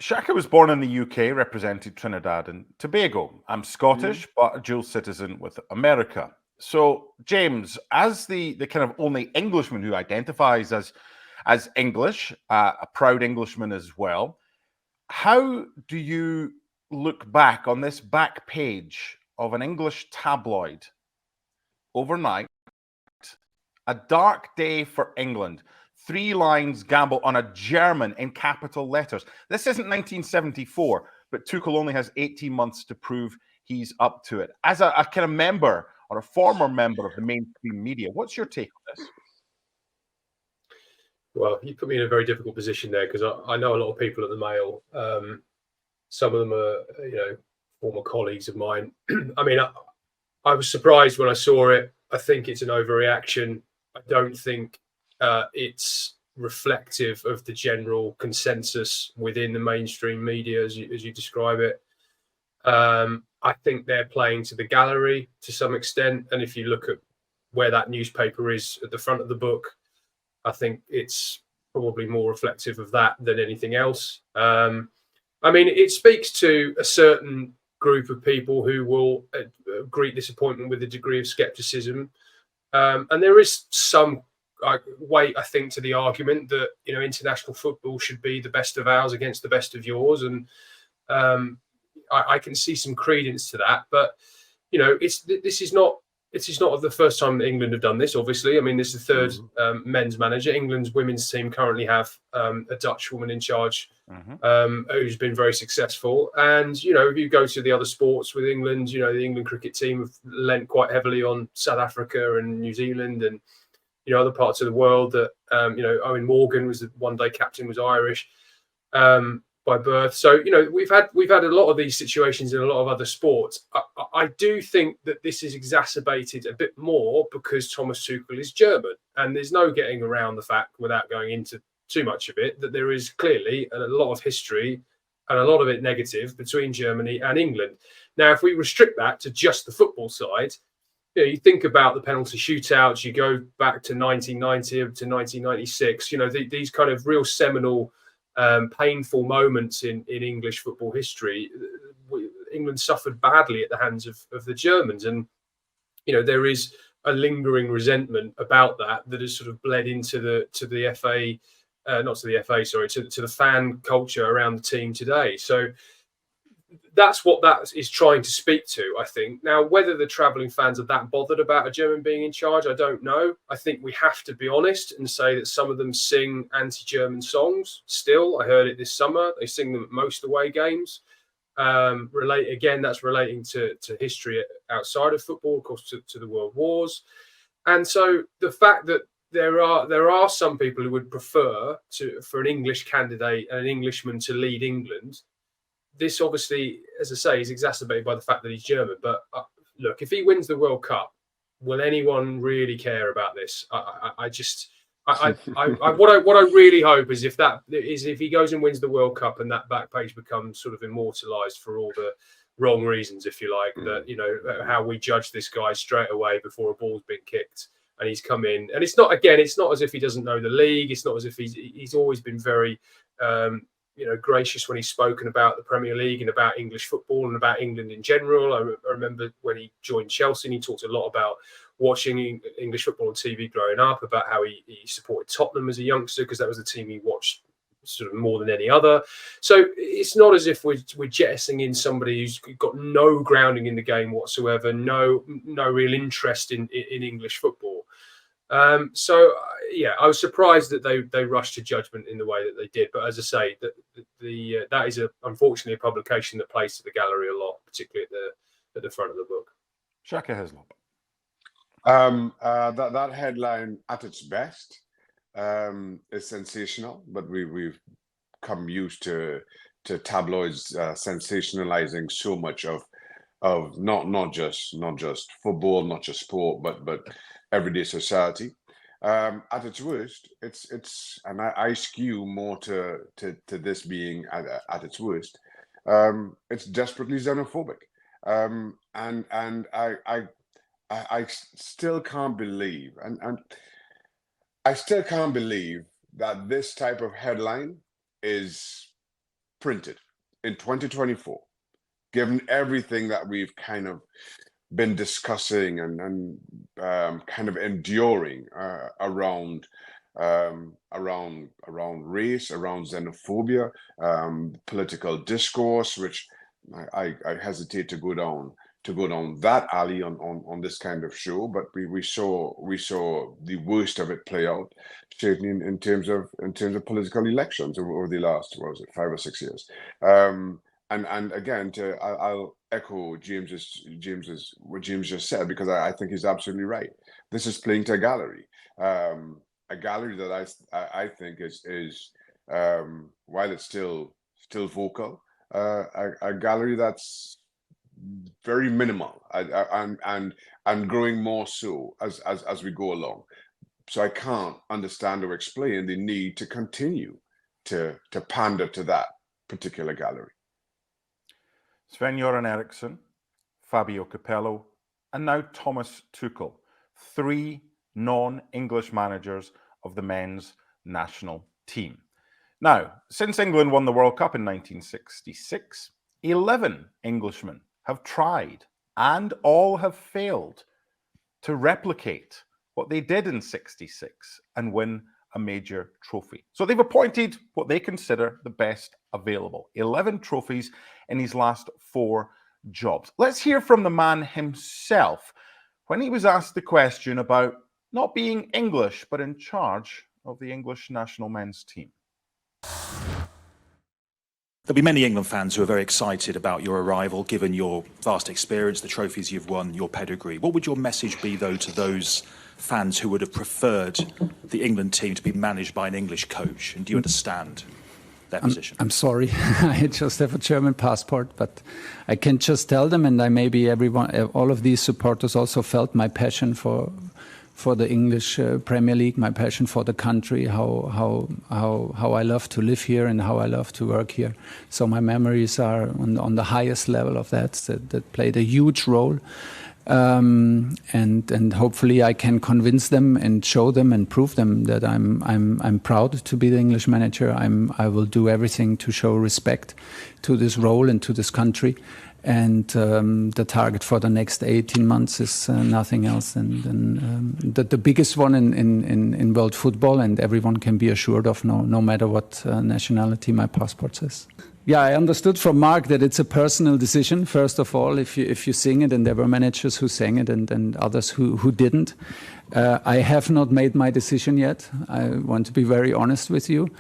Shaka was born in the UK, represented Trinidad and Tobago. I'm Scottish, but a dual citizen with America. So, James, as the kind of only Englishman who identifies as English, a proud Englishman as well, how do you look back on this back page of an English tabloid overnight? A dark day for England. 3 lines gamble on a German in capital letters. This isn't 1974, but Tuchel only has 18 months to prove he's up to it. As a kind of member or a former member of the mainstream media, what's your take on this? Well, you put me in a very difficult position there because I know a lot of people at the Mail. Some of them are, former colleagues of mine. I mean, I was surprised when I saw it. I think it's an overreaction. I don't think it's reflective of the general consensus within the mainstream media, as you describe it. I think they're playing to the gallery to some extent. And if you look at where that newspaper is at the front of the book, I think it's probably more reflective of that than anything else. I mean, it speaks to a certain group of people who will greet this appointment with a degree of skepticism. And there is some weight, I think, to the argument that, international football should be the best of ours against the best of yours. And I can see some credence to that. But, this is not the first time that England have done this, obviously. I mean, this is the third men's manager. England's women's team currently have a Dutch woman in charge who's been very successful. And, if you go to the other sports with England, the England cricket team have lent quite heavily on South Africa and New Zealand and, other parts of the world that, Owen Morgan was the one-day captain, was Irish by birth. So, we've had a lot of these situations in a lot of other sports. I do think that this is exacerbated a bit more because Thomas Tuchel is German, and there's no getting around the fact, without going into too much of it, that there is clearly a lot of history and a lot of it negative between Germany and England. Now, if we restrict that to just the football side, you think about the penalty shootouts, you go back to 1990 to 1996, these kind of real seminal painful moments in English football history. England suffered badly at the hands of the Germans, and there is a lingering resentment about that has sort of bled into the FA, not to the FA, sorry, to the fan culture around the team today. So that's what that is trying to speak to, I think. Now, whether the travelling fans are that bothered about a German being in charge, I don't know. I think we have to be honest and say that some of them sing anti-German songs still. I heard it this summer. They sing them at most away games. That's relating to history outside of football, of course, to the World Wars. And so the fact that there are some people who would prefer for an English candidate and an Englishman to lead England. This obviously, as I say, is exacerbated by the fact that he's German. But look, if he wins the World Cup, will anyone really care about this? What I really hope is if he goes and wins the World Cup and that back page becomes sort of immortalised for all the wrong reasons, if you like, that how we judge this guy straight away before a ball's been kicked and he's come in, and it's not as if he doesn't know the league. It's not as if he's always been very gracious when he's spoken about the Premier League and about English football and about England in general. I remember when he joined Chelsea, and he talked a lot about watching English football on TV growing up, about how he supported Tottenham as a youngster because that was the team he watched sort of more than any other. So it's not as if we're jettisoning in somebody who's got no grounding in the game whatsoever, no real interest in English football. I was surprised that they rushed to judgment in the way that they did. But as I say, that is unfortunately a publication that plays to the gallery a lot, particularly at the front of the book. Shaka Hislop. That headline at its best is sensational, but we've come used to tabloids sensationalizing so much of not just football, not just sport, but everyday society. At its worst, it's and I skew more to this being at its worst. It's desperately xenophobic, and I still can't believe, and I still can't believe that this type of headline is printed in 2024, given everything that we've kind of been discussing and kind of enduring around race, around xenophobia, political discourse, which I hesitate to go down that alley on this kind of show, but we saw the worst of it play out, certainly in terms of political elections over the last, what was it, 5 or 6 years. And again, I'll echo what James just said, because I think he's absolutely right. This is playing to a gallery that I think is while it's still vocal, a gallery that's very minimal and growing more so as we go along. So I can't understand or explain the need to continue to pander to that particular gallery. Sven-Göran Eriksson, Fabio Capello, and now Thomas Tuchel, 3 non-English managers of the men's national team. Now, since England won the World Cup in 1966, 11 Englishmen have tried, and all have failed, to replicate what they did in 66 and win a major trophy. So they've appointed what they consider the best available. 11 trophies in his last 4 jobs. Let's hear from the man himself when he was asked the question about not being English, but in charge of the English national men's team. There'll be many England fans who are very excited about your arrival, given your vast experience, the trophies you've won, your pedigree. What would your message be, though, to those fans who would have preferred the England team to be managed by an English coach? And do you understand their position? I'm sorry, I just have a German passport, but I can just tell them, and maybe all of these supporters also felt my passion for the English Premier League, my passion for the country, how I love to live here and how I love to work here. So my memories are on the highest level of that played a huge role. And hopefully I can convince them and show them and prove them that I'm proud to be the English manager. I will do everything to show respect to this role and to this country. And the target for the next 18 months is nothing else than the biggest one in world football, and everyone can be assured of, no matter what nationality my passport says. Yeah, I understood from Mark that it's a personal decision. First of all, if you sing it, and there were managers who sang it and others who didn't. I have not made my decision yet. I want to be very honest with you.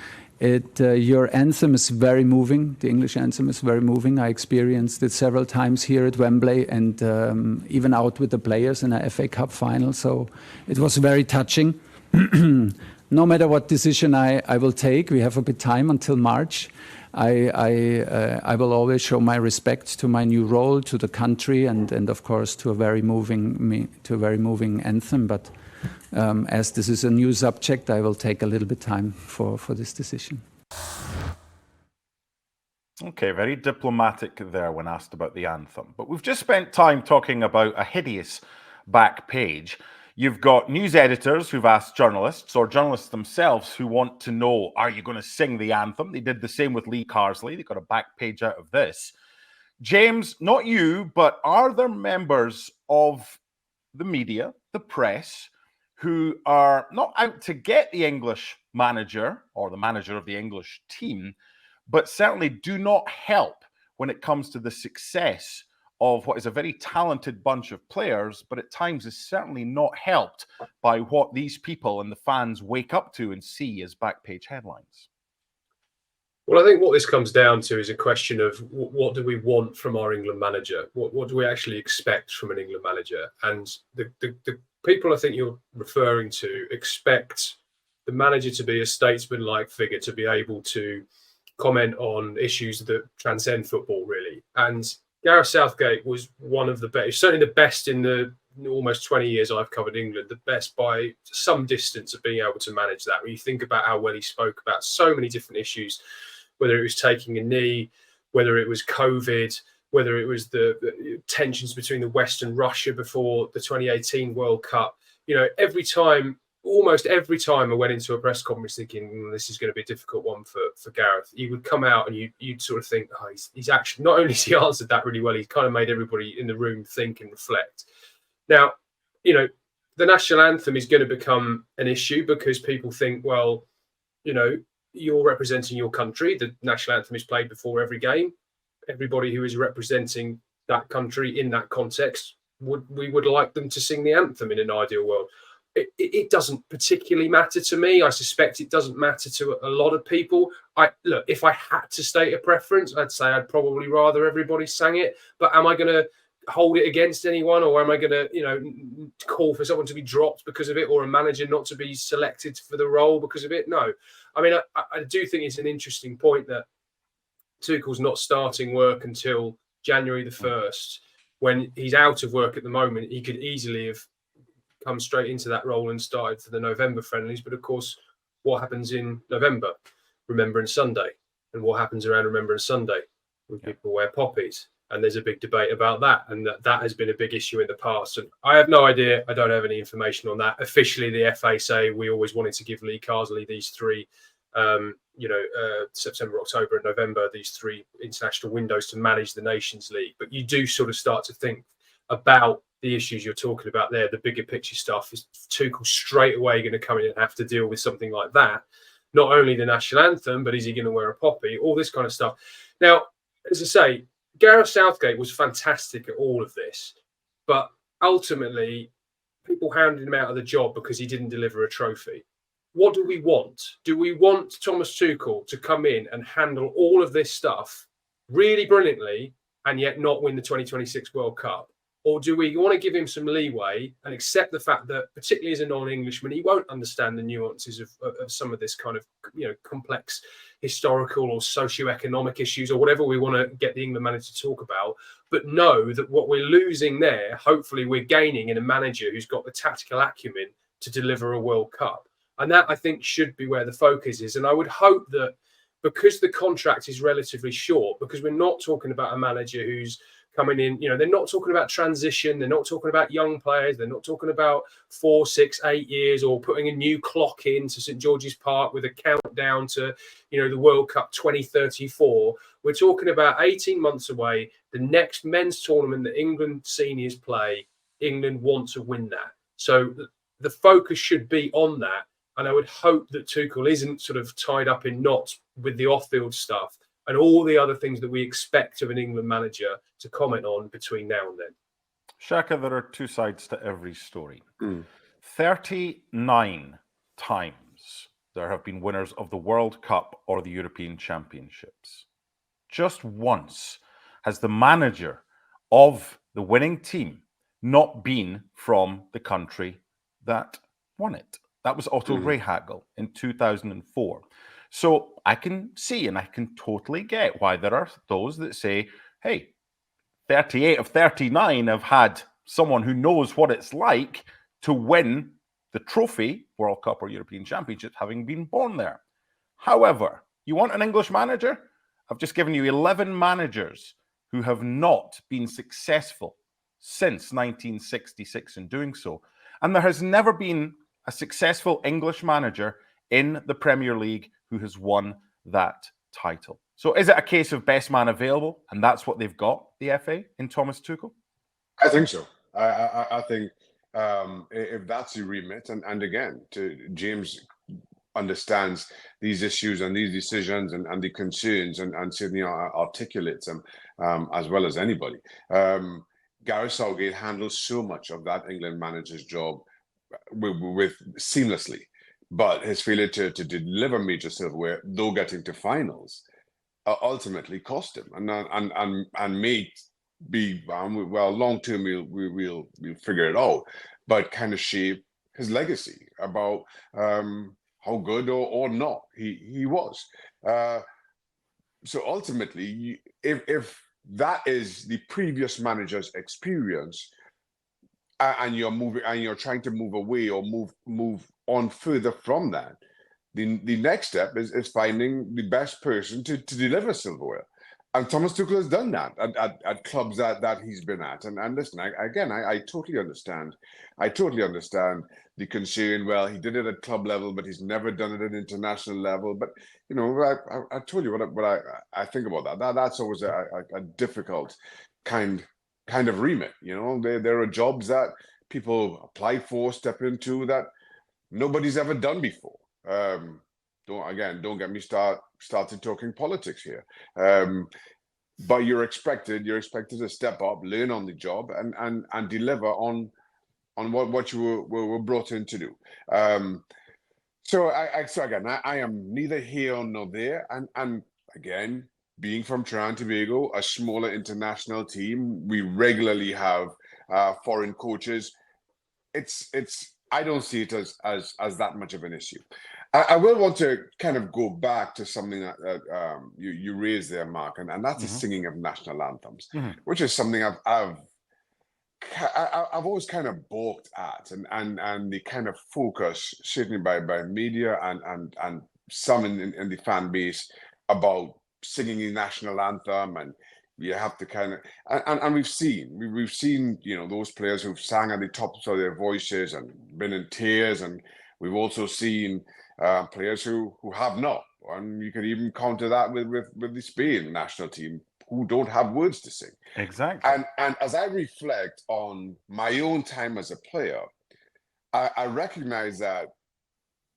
Your anthem is very moving. The English anthem is very moving. I experienced it several times here at Wembley, and even out with the players in a FA Cup final. So it was very touching. No matter what decision I will take, we have a bit time until March. I will always show my respect to my new role, to the country, and of course to a very moving anthem. But as this is a new subject, I will take a little bit time for this decision. Okay, very diplomatic there when asked about the anthem. But we've just spent time talking about a hideous back page. You've got news editors who've asked journalists, or journalists themselves who want to know, are you going to sing the anthem? They did the same with Lee Carsley. They got a back page out of this. James, not you, but are there members of the media, the press, who are not out to get the English manager or the manager of the English team, but certainly do not help when it comes to the success of what is a very talented bunch of players, but at times is certainly not helped by what these people and the fans wake up to and see as back page headlines? Well, I think what this comes down to is a question of what do we want from our England manager? What do we actually expect from an England manager? And the people I think you're referring to expect the manager to be a statesman-like figure, to be able to comment on issues that transcend football, really. And Gareth Southgate was one of the best, certainly the best in the almost 20 years I've covered England, the best by some distance of being able to manage that. When you think about how well he spoke about so many different issues, whether it was taking a knee, whether it was COVID, whether it was the tensions between the West and Russia before the 2018 World Cup. You know, every time almost every time I went into a press conference thinking this is going to be a difficult one for Gareth, he would come out and you'd sort of think, oh, he's actually, not only has he answered that really well, he's kind of made everybody in the room think and reflect. Now, you know, the national anthem is going to become an issue because people think, well, you know, you're representing your country. The national anthem is played before every game. Everybody who is representing that country in that context, we would like them to sing the anthem in an ideal world. It doesn't particularly matter to me. I suspect it doesn't matter to a lot of people. Look, if I had to state a preference, I'd say I'd probably rather everybody sang it. But am I going to hold it against anyone, or am I going to, you know, call for someone to be dropped because of it, or a manager not to be selected for the role because of it? No. I mean, I do think it's an interesting point that Tuchel's not starting work until January the 1st. When he's out of work at the moment, he could easily have come straight into that role and started for the November friendlies. But of course, what happens in November? Remembrance Sunday. And what happens around Remembrance Sunday? When people wear poppies. And there's a big debate about that. And that has been a big issue in the past. And I have no idea. I don't have any information on that. Officially, the FA say we always wanted to give Lee Carsley these three, September, October and November, these three international windows to manage the Nations League. But you do sort of start to think about the issues you're talking about there, the bigger picture stuff. Is Tuchel straight away going to come in and have to deal with something like that? Not only the national anthem, but is he going to wear a poppy? All this kind of stuff. Now, as I say, Gareth Southgate was fantastic at all of this, but ultimately people hounded him out of the job because he didn't deliver a trophy. What do we want? Do we want Thomas Tuchel to come in and handle all of this stuff really brilliantly and yet not win the 2026 World Cup? Or do we want to give him some leeway and accept the fact that, particularly as a non-Englishman, he won't understand the nuances of some of this kind of, you know, complex historical or socio-economic issues or whatever we want to get the England manager to talk about, but know that what we're losing there, hopefully we're gaining in a manager who's got the tactical acumen to deliver a World Cup. And that, I think, should be where the focus is. And I would hope that because the contract is relatively short, because we're not talking about a manager who's coming in, you know, they're not talking about transition, they're not talking about young players, they're not talking about 4, 6, 8 years or putting a new clock into St George's Park with a countdown to, you know, the World Cup 2034. We're talking about 18 months away, the next men's tournament that England seniors play. England want to win that. So the focus should be on that. And I would hope that Tuchel isn't sort of tied up in knots with the off-field stuff and all the other things that we expect of an England manager to comment on between now and then. Shaka, there are two sides to every story. 39 times there have been winners of the World Cup or the European Championships. Just once has the manager of the winning team not been from the country that won it. That was Otto Rehhagel in 2004. So I can see and I can totally get why there are those that say, hey, 38 of 39 have had someone who knows what it's like to win the trophy, World Cup or European Championships, having been born there. However, you want an English manager? I've just given you 11 managers who have not been successful since 1966 in doing so. And there has never been a successful English manager in the Premier League who has won that title. So is it a case of best man available, and that's what they've got, the FA, in Thomas Tuchel? I think so. I think if that's the remit, and again, James understands these issues and these decisions and the concerns and certainly articulates them as well as anybody. Gareth Southgate handles so much of that England manager's job with seamlessly, but his failure to deliver major silverware, though getting to finals, ultimately cost him, and may be well long term. We'll figure it out, but kind of shape his legacy about how good or not he was. So ultimately, if that is the previous manager's experience, and you're moving and you're trying to move away or move on further from that, the next step is finding the best person to deliver silverware. And Thomas Tuchel has done that at clubs that he's been at. And listen, I totally understand. I totally understand the concern. Well, he did it at club level, but he's never done it at international level. But you know, I told you what I think about that. That's always a difficult kind of remit. You know, there are jobs that people apply for, step into, that nobody's ever done before. Don't get me started talking politics here. But you're expected to step up, learn on the job, and deliver on what you were brought in to do. So I am neither here nor there, and again, being from Trinidad and Tobago, a smaller international team, we regularly have foreign coaches. I don't see it as that much of an issue. I will want to kind of go back to something that you raised there, Mark, and that's the singing of national anthems, which is something I've always kind of balked at, and the kind of focus, certainly by media and some in the fan base, about singing the national anthem, and you have to kind of and we've seen you know, those players who've sang at the tops of their voices and been in tears, and we've also seen players who have not, and you can even counter that with the Spain national team, who don't have words to sing. Exactly. And as I reflect on my own time as a player, I recognize that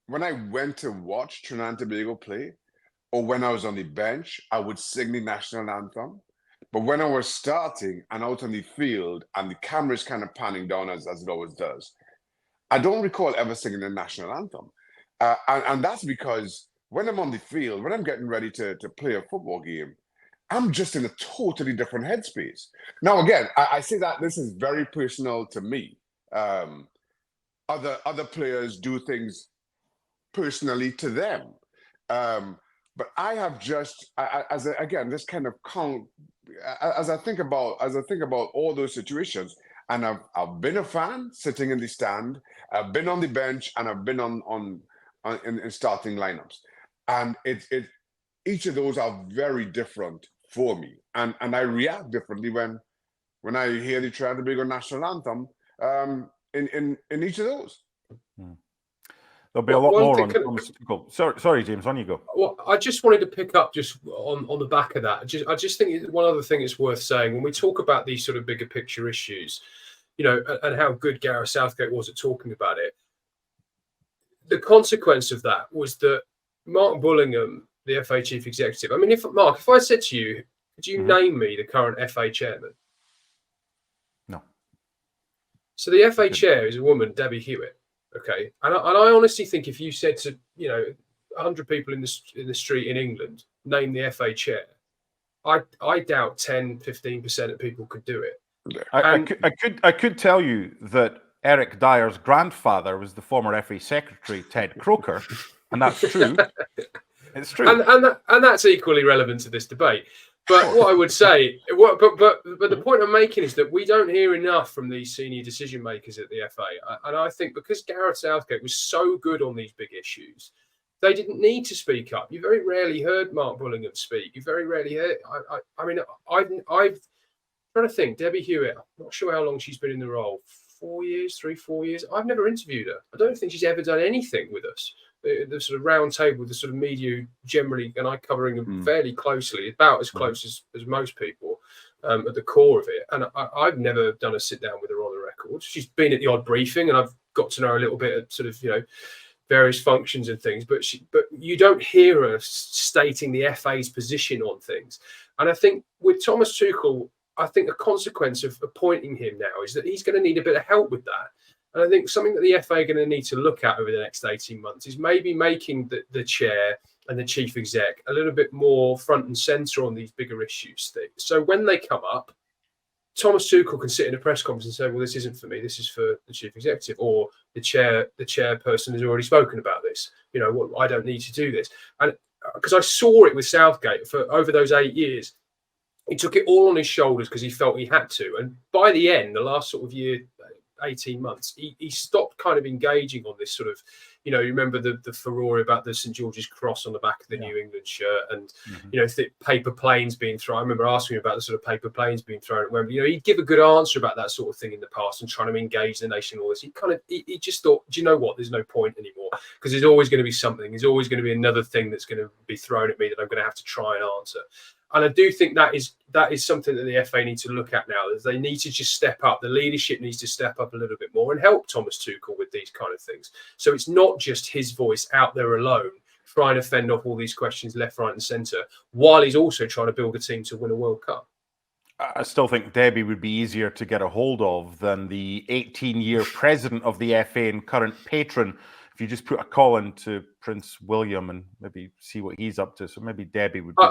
when I went to watch Trinidad and Tobago play, or when I was on the bench, I would sing the national anthem. But when I was starting and out on the field, and the camera's kind of panning down as it always does, I don't recall ever singing the national anthem. And that's because when I'm on the field, when I'm getting ready to play a football game, I'm just in a totally different headspace. Now, again, I say that this is very personal to me. Other players do things personally to them. But I have just, as I think about all those situations, and I've been a fan sitting in the stand, I've been on the bench, and I've been in starting lineups, and each of those are very different for me, and I react differently when I hear the Trinidad and Tobago national anthem in each of those. There'll be a lot more on Thomas Tuchel. Sorry, James, on you go. Well, I just wanted to pick up just on the back of that. I just think one other thing is worth saying when we talk about these sort of bigger picture issues, you know, and how good Gareth Southgate was at talking about it. The consequence of that was that Mark Bullingham, the FA chief executive. I mean, if I said to you, could you name me the current FA chairman? No. So the FA chair is a woman, Debbie Hewitt. Okay, and I honestly think if you said to 100 people in the street in England, name the FA chair, I doubt 10-15% of people could do it. I could tell you that Eric Dyer's grandfather was the former FA secretary Ted Croker, and that's true. It's true, and that's equally relevant to this debate. But what I would say, but the point I'm making is that we don't hear enough from these senior decision makers at the FA, and I think because Gareth Southgate was so good on these big issues, they didn't need to speak up. You very rarely heard Mark Bullingham speak. You very rarely heard. I've trying to think. Debbie Hewitt. I'm not sure how long she's been in the role. 4 years, 3-4 years. I've never interviewed her. I don't think she's ever done anything with us. The sort of round table, the sort of media generally, and I covering them fairly closely, about as close as most people at the core of it. And I've never done a sit down with her on the record. She's been at the odd briefing, and I've got to know her a little bit at sort of various functions and things. But you don't hear her stating the FA's position on things. And I think with Thomas Tuchel, I think a consequence of appointing him now is that he's going to need a bit of help with that. And I think something that the FA are going to need to look at over the next 18 months is maybe making the chair and the chief exec a little bit more front and centre on these bigger issues. So when they come up, Thomas Tuchel can sit in a press conference and say, well, this isn't for me, this is for the chief executive, or the chairperson has already spoken about this. I don't need to do this. And because I saw it with Southgate for over those 8 years, he took it all on his shoulders because he felt he had to. And by the end, the last sort of year, 18 months, he stopped kind of engaging on this sort of, you remember the furore about the St George's Cross on the back of the New England shirt, and paper planes being thrown. I remember asking him about the sort of paper planes being thrown at Wembley. He'd give a good answer about that sort of thing in the past and trying to engage the nation in all this. He just thought, do you know what? There's no point anymore, because there's always going to be something. There's always going to be another thing that's going to be thrown at me that I'm going to have to try and answer. And I do think that is something that the FA need to look at now. Is they need to just step up. The leadership needs to step up a little bit more and help Thomas Tuchel with these kind of things. So it's not just his voice out there alone trying to fend off all these questions left, right, and centre, while he's also trying to build a team to win a World Cup. I still think Debbie would be easier to get a hold of than the 18-year president of the FA and current patron. If you just put a call into Prince William and maybe see what he's up to. So maybe Debbie would be...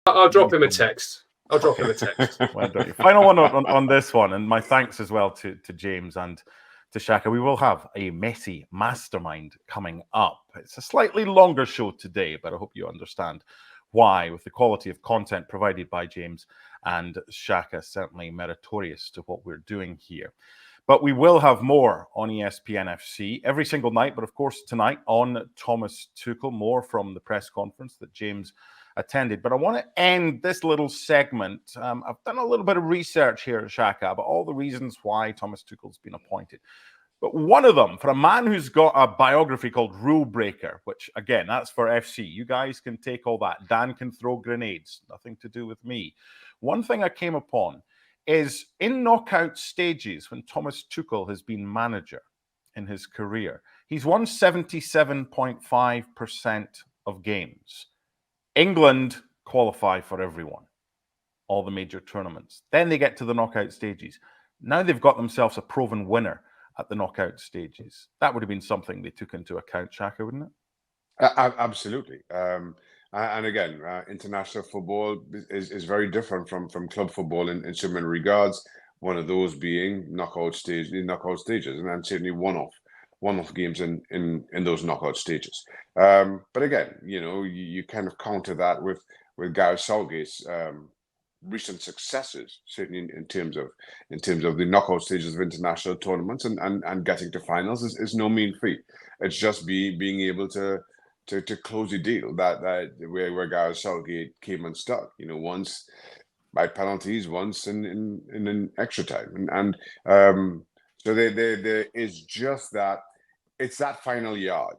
I'll drop him a text. Why don't you? Final one on this one, and my thanks as well to James and to Shaka. We will have a Messi mastermind coming up. It's a slightly longer show today, but I hope you understand why, with the quality of content provided by James and Shaka, certainly meritorious to what we're doing here. But we will have more on ESPN FC every single night. But of course, tonight on Thomas Tuchel, more from the press conference that James attended. But I want to end this little segment. I've done a little bit of research here, Shaka, about all the reasons why Thomas Tuchel's been appointed. But one of them, for a man who's got a biography called Rule Breaker, which, again, that's for FC. You guys can take all that. Dan can throw grenades. Nothing to do with me. One thing I came upon is in knockout stages, when Thomas Tuchel has been manager in his career, he's won 77.5% of games. England qualify for everyone, all the major tournaments. Then they get to the knockout stages. Now they've got themselves a proven winner at the knockout stages. That would have been something they took into account, Shaka, wouldn't it? Absolutely. And again, international football is very different from club football in so many regards. One of those being knockout stages, and certainly one-off games in those knockout stages. But again, you kind of counter that with Gareth Southgate's recent successes, certainly in terms of the knockout stages of international tournaments and getting to finals is no mean feat. It's just being able to close the deal that where Gareth Southgate came unstuck. Once by penalties, once in an extra time, and so there is just that. It's that final yard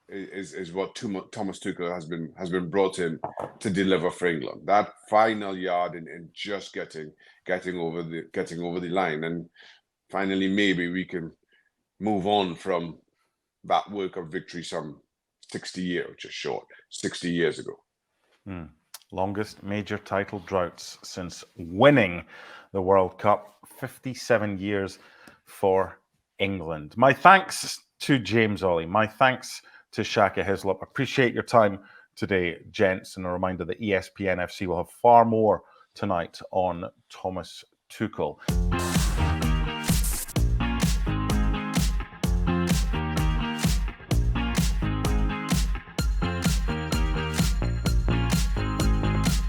is what Thomas Tuchel has been brought in to deliver for England. That final yard in just getting over the line, and finally maybe we can move on from that work of victory some 60 years, which is short, 60 years ago. Longest major title droughts since winning the World Cup, 57 years for England. My thanks to James Ollie. My thanks to Shaka Hislop. Appreciate your time today, gents, and a reminder that ESPN FC will have far more tonight on Thomas Tuchel.